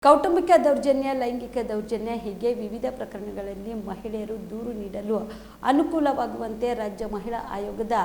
ಕೌಟುಂಬಿಕ ದೌರ್ಜನ್ಯ, ಲೈಂಗಿಕ ದೌರ್ಜನ್ಯ ಹೀಗೆ ವಿವಿಧ ಪ್ರಕರಣಗಳಲ್ಲಿ ಮಹಿಳೆಯರು ದೂರು ನೀಡಲು ಅನುಕೂಲವಾಗುವಂತೆ ರಾಜ್ಯ ಮಹಿಳಾ ಆಯೋಗದ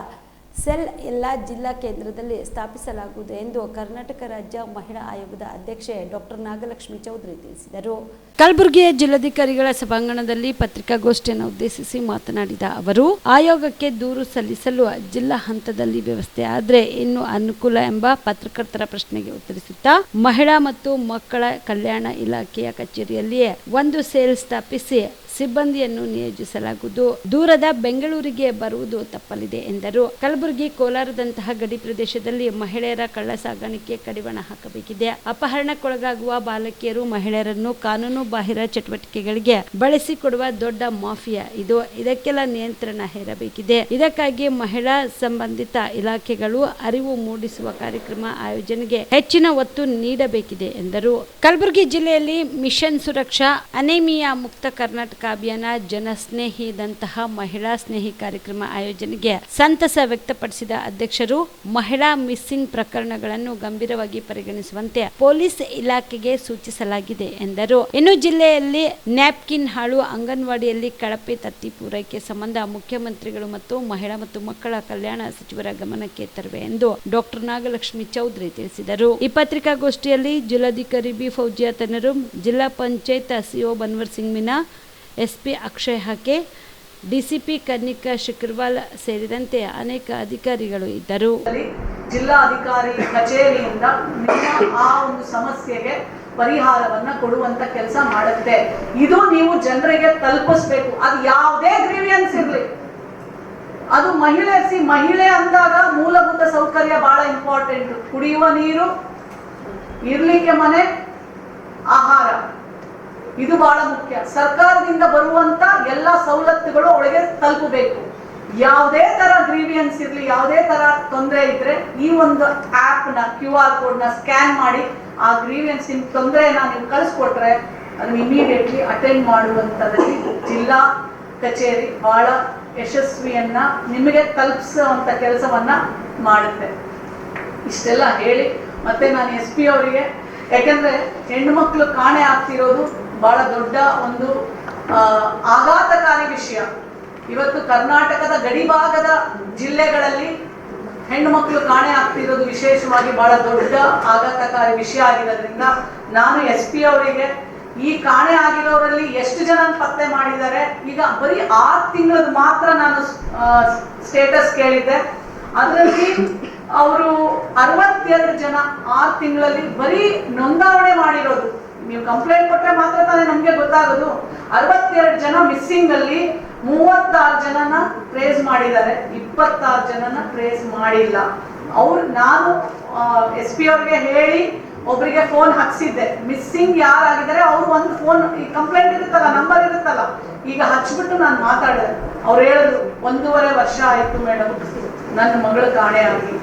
ಸೆಲ್ ಎಲ್ಲ ಜಿಲ್ಲಾ ಕೇಂದ್ರದಲ್ಲಿ ಸ್ಥಾಪಿಸಲಾಗುವುದು ಎಂದು ಕರ್ನಾಟಕ ರಾಜ್ಯ ಮಹಿಳಾ ಆಯೋಗದ ಅಧ್ಯಕ್ಷೆ ಡಾಕ್ಟರ್ ನಾಗಲಕ್ಷ್ಮಿ ಚೌಧರಿ ತಿಳಿಸಿದರು. ಕಲಬುರಗಿಯ ಜಿಲ್ಲಾಧಿಕಾರಿಗಳ ಸಭಾಂಗಣದಲ್ಲಿ ಪತ್ರಿಕಾಗೋಷ್ಠಿಯನ್ನು ಉದ್ದೇಶಿಸಿ ಮಾತನಾಡಿದ ಅವರು, ಆಯೋಗಕ್ಕೆ ದೂರು ಸಲ್ಲಿಸಲು ಜಿಲ್ಲಾ ಹಂತದಲ್ಲಿ ವ್ಯವಸ್ಥೆ ಆದರೆ ಇನ್ನೂ ಅನುಕೂಲ ಎಂಬ ಪತ್ರಕರ್ತರ ಪ್ರಶ್ನೆಗೆ ಉತ್ತರಿಸುತ್ತಾ, ಮಹಿಳಾ ಮತ್ತು ಮಕ್ಕಳ ಕಲ್ಯಾಣ ಇಲಾಖೆಯ ಕಚೇರಿಯಲ್ಲಿಯೇ ಒಂದು ಸೆಲ್ ಸ್ಥಾಪಿಸಿ ಸಿಬ್ಬಂದಿಯನ್ನು ನಿಯೋಜಿಸಲಾಗುವುದು. ದೂರದ ಬೆಂಗಳೂರಿಗೆ ಬರುವುದು ತಪ್ಪಲಿದೆ ಎಂದರು. ಕಲಬುರಗಿ, ಕೋಲಾರದಂತಹ ಗಡಿ ಪ್ರದೇಶದಲ್ಲಿ ಮಹಿಳೆಯರ ಕಳ್ಳ ಸಾಗಾಣಿಕೆ ಕಡಿವಾಣ ಹಾಕಬೇಕಿದೆ. ಅಪಹರಣಕ್ಕೊಳಗಾಗುವ ಬಾಲಕಿಯರು, ಮಹಿಳೆಯರನ್ನು ಕಾನೂನು ಬಾಹಿರ ಚಟುವಟಿಕೆಗಳಿಗೆ ಬಳಸಿಕೊಡುವ ದೊಡ್ಡ ಮಾಫಿಯಾ ಇದು. ಇದಕ್ಕೆಲ್ಲ ನಿಯಂತ್ರಣ ಹೇರಬೇಕಿದೆ. ಇದಕ್ಕಾಗಿ ಮಹಿಳಾ ಸಂಬಂಧಿತ ಇಲಾಖೆಗಳು ಅರಿವು ಮೂಡಿಸುವ ಕಾರ್ಯಕ್ರಮ ಆಯೋಜನೆಗೆ ಹೆಚ್ಚಿನ ಒತ್ತು ನೀಡಬೇಕಿದೆ ಎಂದರು. ಕಲಬುರಗಿ ಜಿಲ್ಲೆಯಲ್ಲಿ ಮಿಷನ್ ಸುರಕ್ಷಾ, ಅನೇಮಿಯಾ ಮುಕ್ತ ಕರ್ನಾಟಕ ಅಭಿಯಾನ, ಜನಸ್ನೇಹಿದಂತಹ ಮಹಿಳಾ ಸ್ನೇಹಿ ಕಾರ್ಯಕ್ರಮ ಆಯೋಜನೆಗೆ ಸಂತಸ ವ್ಯಕ್ತಪಡಿಸಿದ ಅಧ್ಯಕ್ಷರು, ಮಹಿಳಾ ಮಿಸ್ಸಿಂಗ್ ಪ್ರಕರಣಗಳನ್ನು ಗಂಭೀರವಾಗಿ ಪರಿಗಣಿಸುವಂತೆ ಪೊಲೀಸ್ ಇಲಾಖೆಗೆ ಸೂಚಿಸಲಾಗಿದೆ ಎಂದರು. ಇನ್ನು ಜಿಲ್ಲೆಯಲ್ಲಿ ನ್ಯಾಪ್ಕಿನ್ ಹಾಳು, ಅಂಗನವಾಡಿಯಲ್ಲಿ ಕಳಪೆ ತತ್ತಿ ಪೂರೈಕೆ ಸಂಬಂಧ ಮುಖ್ಯಮಂತ್ರಿಗಳು ಮತ್ತು ಮಹಿಳಾ ಮತ್ತು ಮಕ್ಕಳ ಕಲ್ಯಾಣ ಸಚಿವರ ಗಮನಕ್ಕೆ ತರುವೆ ಎಂದು ಡಾಕ್ಟರ್ ನಾಗಲಕ್ಷ್ಮಿ ಚೌಧರಿ ತಿಳಿಸಿದರು. ಈ ಪತ್ರಿಕಾಗೋಷ್ಠಿಯಲ್ಲಿ ಜಿಲ್ಲಾಧಿಕಾರಿ ಬಿ ಫೌಜಿಯಾ ತನ್ನರು, ಜಿಲ್ಲಾ ಪಂಚಾಯತ್ ಸಿಒ ಬನ್ವರ್ ಸಿಂಗ್ ಮೀನಾ, ಎಸ್ಪಿ ಅಕ್ಷಯ್ ಹಾಕೆ, ಡಿಸಿಪಿ ಕನ್ನಿಕಾ ಶಿಖರ್ವಾಲ್ ಸೇರಿದಂತೆ ಅನೇಕ ಅಧಿಕಾರಿಗಳು ಇದ್ದರು. ಜಿಲ್ಲಾಧಿಕಾರಿ ಕಚೇರಿಯಿಂದ ಆ ಒಂದು ಸಮಸ್ಯೆಗೆ ಪರಿಹಾರವನ್ನ ಕೊಡುವಂತ ಕೆಲಸ ಮಾಡುತ್ತೆ. ಇದು ನೀವು ಜನರಿಗೆ ತಲುಪಿಸ್ಬೇಕು. ಅದು ಯಾವುದೇ ಗ್ರೀವಿಯನ್ಸ್ ಇರಲಿ, ಅದು ಮಹಿಳೆ ಅಂದಾಗ ಮೂಲಭೂತ ಸೌಕರ್ಯ ಬಹಳ ಇಂಪಾರ್ಟೆಂಟ್. ಕುಡಿಯುವ ನೀರು, ಇರ್ಲಿಕ್ಕೆ ಮನೆ, ಆಹಾರ, ಇದು ಬಹಳ ಮುಖ್ಯ. ಸರ್ಕಾರದಿಂದ ಬರುವಂತ ಎಲ್ಲ ಸವಲತ್ತುಗಳು ಅವಳಿಗೆ ತಲುಪಬೇಕು. ಯಾವುದೇ ತರ ಗ್ರೀವಿಯನ್ಸ್ ಇರಲಿ, ಯಾವುದೇ ತರ ತೊಂದರೆ ಇದ್ರೆ ಈ ಒಂದು ಆಪ್ ನ QR ಕೋಡ್ ನ ಸ್ಕ್ಯಾನ್ ಮಾಡಿ ಆ ಗ್ರೀವಿಯನ್ಸ್ ತೊಂದರೆನ ನೀವು ಕಳಿಸ್ಕೊಟ್ರೆ ಅದನ್ನ ಇಮಿಡಿಯೇಟ್ಲಿ ಅಟೆಂಡ್ ಮಾಡುವಂತದ್ರಲ್ಲಿ ಜಿಲ್ಲಾ ಕಚೇರಿ ಬಹಳ ಯಶಸ್ವಿಯನ್ನ ನಿಮಗೆ ತಲುಪಿಸುವಂತ ಕೆಲಸವನ್ನ ಮಾಡುತ್ತೆ. ಇಷ್ಟೆಲ್ಲ ಹೇಳಿ ಮತ್ತೆ ನಾನು SP ಅವರಿಗೆ, ಯಾಕಂದ್ರೆ ಹೆಣ್ಣು ಮಕ್ಕಳು ಕಾಣೆ ಆಗ್ತಿರೋದು ಬಹಳ ದೊಡ್ಡ ಒಂದು ಆಘಾತಕಾರಿ ವಿಷಯ. ಇವತ್ತು ಕರ್ನಾಟಕದ ಗಡಿಭಾಗದ ಜಿಲ್ಲೆಗಳಲ್ಲಿ ಹೆಣ್ಣು ಮಕ್ಕಳು ಕಾಣೆ ಆಗ್ತಿರೋದು ವಿಶೇಷವಾಗಿ ಬಹಳ ದೊಡ್ಡ ಆಘಾತಕಾರಿ ವಿಷಯ ಆಗಿರೋದ್ರಿಂದ ನಾನು SP ಅವರಿಗೆ ಈ ಕಾಣೆ ಆಗಿರೋರಲ್ಲಿ ಎಷ್ಟು ಜನ ಪತ್ತೆ ಮಾಡಿದ್ದಾರೆ, ಈಗ ಬರೀ 6 ತಿಂಗಳದ್ದು ಮಾತ್ರ ನಾನು ಸ್ಟೇಟಸ್ ಕೇಳಿದ್ದೆ. ಅದರಲ್ಲಿ ಅವರು 62 ಜನ 6 ತಿಂಗಳಲ್ಲಿ ಬರೀ ನೋಂದಾವಣೆ ಮಾಡಿರೋದು. ನೀವು ಕಂಪ್ಲೇಂಟ್ ಕೊಟ್ಟರೆ ಮಾತ್ರ ತಾನೇ ನಮ್ಗೆ ಗೊತ್ತಾಗೋದು. 62 ಜನ ಮಿಸ್ಸಿಂಗ್ ಅಲ್ಲಿ 36 ಜನನ ಟ್ರೇಸ್ ಮಾಡಿದ್ದಾರೆ, 26 ಜನನ ಟ್ರೇಸ್ ಮಾಡಿಲ್ಲ. ನಾನು SP ಅವ್ರಿಗೆ ಹೇಳಿ ಒಬ್ಬರಿಗೆ ಫೋನ್ ಹಾಕ್ಸಿದ್ದೆ. ಮಿಸ್ಸಿಂಗ್ ಯಾರಾಗಿದ್ದಾರೆ ಅವ್ರು ಒಂದು ಫೋನ್, ಈ ಕಂಪ್ಲೇಂಟ್ ಇರುತ್ತಲ್ಲ, ನಂಬರ್ ಇರುತ್ತಲ್ಲ, ಈಗ ಹಚ್ಬಿಟ್ಟು ನಾನು ಮಾತಾಡಿದೆ. ಅವ್ರು ಹೇಳಿದ್ರು 1.5 ವರ್ಷ ಆಯ್ತು ಮೇಡಮ್ ನನ್ನ ಮಗಳು ಕಾಣೆ ಆಗಿ.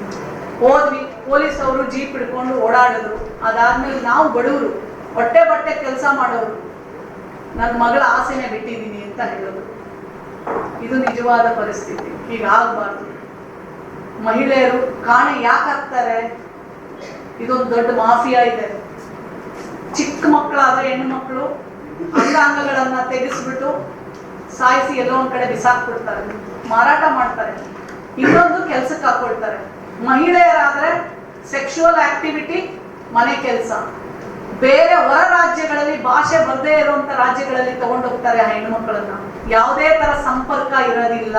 ಹೋದ್ವಿ, ಪೊಲೀಸ್ ಅವರು ಜೀಪ್ ಹಿಡ್ಕೊಂಡು ಓಡಾಡಿದ್ರು. ಅದಾದ್ಮೇಲೆ ನಾವು ಬಡವರು, ಹೊಟ್ಟೆ ಬಟ್ಟೆ ಕೆಲಸ ಮಾಡೋರು, ನನ್ನ ಮಗಳ ಆಸೆನೆ ಬಿಟ್ಟಿದ್ದೀನಿ ಅಂತ ಹೇಳೋದು. ಇದು ನಿಜವಾದ ಪರಿಸ್ಥಿತಿ. ಹೀಗಾಗಬಾರ್ದು. ಮಹಿಳೆಯರು ಕಾಣೆ ಯಾಕಾಗ್ತಾರೆ? ಇದೊಂದು ದೊಡ್ಡ ಮಾಫಿಯಾ ಇದೆ. ಚಿಕ್ಕ ಮಕ್ಕಳಾದ್ರೆ ಹೆಣ್ಣು ಮಕ್ಕಳು ಅಂಗಾಂಗಗಳನ್ನ ತೆಗೆಸ್ಬಿಟ್ಟು ಸಾಯಿಸಿ ಎಲ್ಲೋ ಒಂದ್ ಕಡೆ ಬಿಸಾಕ್ಬಿಡ್ತಾರೆ, ಮಾರಾಟ ಮಾಡ್ತಾರೆ, ಇನ್ನೊಂದು ಕೆಲ್ಸಕ್ಕೆ ಹಾಕೊಳ್ತಾರೆ. ಮಹಿಳೆಯರಾದ್ರೆ ಸೆಕ್ಷುವಲ್ ಆಕ್ಟಿವಿಟಿ, ಮನೆ ಕೆಲಸ, ಬೇರೆ ಹೊರ ರಾಜ್ಯಗಳಲ್ಲಿ ಭಾಷೆ ಬರದೇ ಇರುವಂತ ರಾಜ್ಯಗಳಲ್ಲಿ ತಗೊಂಡೋಗ್ತಾರೆ ಆ ಹೆಣ್ಣು ಮಕ್ಕಳನ್ನ. ಯಾವುದೇ ತರ ಸಂಪರ್ಕ ಇರೋದಿಲ್ಲ.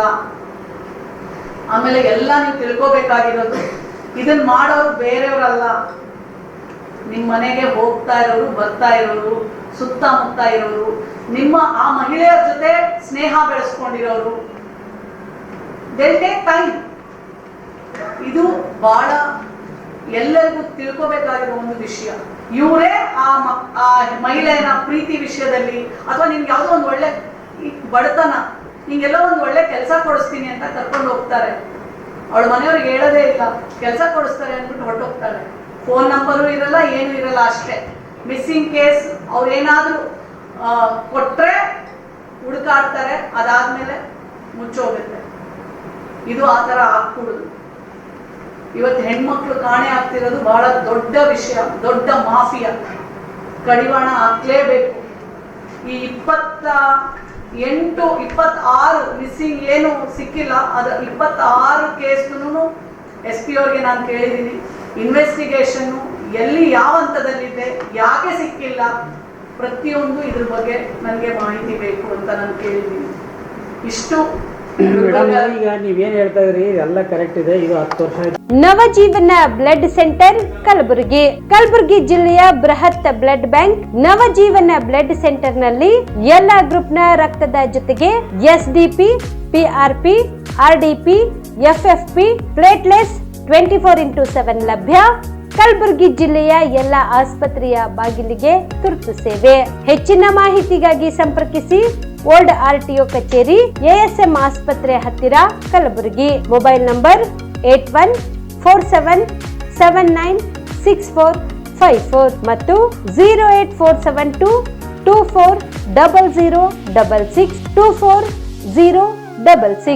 ಆಮೇಲೆ ಎಲ್ಲ ನೀವು ತಿಳ್ಕೋಬೇಕಾಗಿರೋದು, ಇದನ್ನ ಮಾಡೋರು ಬೇರೆಯವರಲ್ಲ, ನಿಮ್ಮ ಮನೆಗೆ ಹೋಗ್ತಾ ಇರೋರು, ಬರ್ತಾ ಇರೋರು, ಸುತ್ತಮುತ್ತ ಇರೋರು, ನಿಮ್ಮ ಆ ಮಹಿಳೆಯರ ಜೊತೆ ಸ್ನೇಹ ಬೆಳೆಸ್ಕೊಂಡಿರೋರು. they'll take time. ಇದು ಬಹಳ ಎಲ್ಲರಿಗೂ ತಿಳ್ಕೋಬೇಕಾಗಿರೋ ಒಂದು ವಿಷಯ. ಇವರೇ ಆ ಮಹಿಳೆಯನ ಪ್ರೀತಿ ವಿಷಯದಲ್ಲಿ, ಅಥವಾ ನಿಮ್ಗೆ ಯಾವುದೋ ಒಂದು ಒಳ್ಳೆ ಬಡತನ, ನಿಂಗೆಲ್ಲೋ ಒಂದು ಒಳ್ಳೆ ಕೆಲಸ ಕೊಡಿಸ್ತೀನಿ ಅಂತ ಕರ್ಕೊಂಡು ಹೋಗ್ತಾರೆ. ಅವಳ ಮನೆಯವ್ರಿಗೆ ಹೇಳೋದೇ ಇಲ್ಲ, ಕೆಲಸ ಕೊಡಿಸ್ತಾರೆ ಅಂದ್ಬಿಟ್ಟು ಹೊರಟೋಗ್ತಾರೆ. ಫೋನ್ ನಂಬರು ಇರಲ್ಲ, ಏನು ಇರಲ್ಲ, ಅಷ್ಟೇ. ಮಿಸ್ಸಿಂಗ್ ಕೇಸ್ ಅವ್ರೇನಾದ್ರೂ ಕೊಟ್ರೆ ಹುಡುಕಾಡ್ತಾರೆ, ಅದಾದ್ಮೇಲೆ ಮುಚ್ಚೋಗುತ್ತೆ. ಇದು ಆ ಥರ ಆಗ್ಕೂಡುದು. ಇವತ್ತು ಹೆಣ್ಮಕ್ಳು ಕಾಣೆ ಆಗ್ತಿರೋದು ಬಹಳ ದೊಡ್ಡ ವಿಷಯ, ದೊಡ್ಡ ಮಾಫಿಯಾ. ಕಡಿವಾಣ ಹಾಕ್ಲೇಬೇಕು. ಈ 26 ಮಿಸ್ಸಿಂಗ್ ಏನು ಸಿಕ್ಕಿಲ್ಲ, ಅದು 26 ಕೇಸ್ನು SP ಅವ್ರಿಗೆ ನಾನು ಕೇಳಿದ್ದೀನಿ. ಇನ್ವೆಸ್ಟಿಗೇಷನ್ನು ಎಲ್ಲಿ ಯಾವ ಹಂತದಲ್ಲಿದೆ, ಯಾಕೆ ಸಿಕ್ಕಿಲ್ಲ, ಪ್ರತಿಯೊಂದು ಇದ್ರ ಬಗ್ಗೆ ನನಗೆ ಮಾಹಿತಿ ಬೇಕು ಅಂತ ನಾನು ಕೇಳಿದ್ದೀನಿ. ಇಷ್ಟು ಈಗ ನೀವೇನ್ ಹೇಳ್ತಾ ಇದ್ರಿ ಎಲ್ಲ ಕರೆಕ್ಟ್ ಇದೆ. ಇದು 10 ವರ್ಷ ನವಜೀವನ ಬ್ಲಡ್ ಸೆಂಟರ್ ಕಲಬುರಗಿ ಜಿಲ್ಲೆಯ ಬೃಹತ್ blood bank Navajeevan blood centre ನಲ್ಲಿ ಎಲ್ಲಾ ಗ್ರೂಪ್ ನ ರಕ್ತದ ಜೊತೆಗೆ SDP, PRP, RDP, FFP, ಪ್ಲೇಟ್ಲೆಸ್ 24x7 ಲಭ್ಯ. ಕಲಬುರಗಿ ಜಿಲ್ಲೆಯ ಎಲ್ಲ ಆಸ್ಪತ್ರೆಯ ಬಾಗಿಲಿಗೆ ತುರ್ತು ಸೇವೆ. ಹೆಚ್ಚಿನ ಮಾಹಿತಿಗಾಗಿ ಸಂಪರ್ಕಿಸಿ ಓಲ್ಡ್ RTO ಕಚೇರಿ, ASM ಆಸ್ಪತ್ರೆ ಹತ್ತಿರ, ಕಲಬುರಗಿ. ಮೊಬೈಲ್ ನಂಬರ್ 8147979644 ಮತ್ತು 08472240066 240066.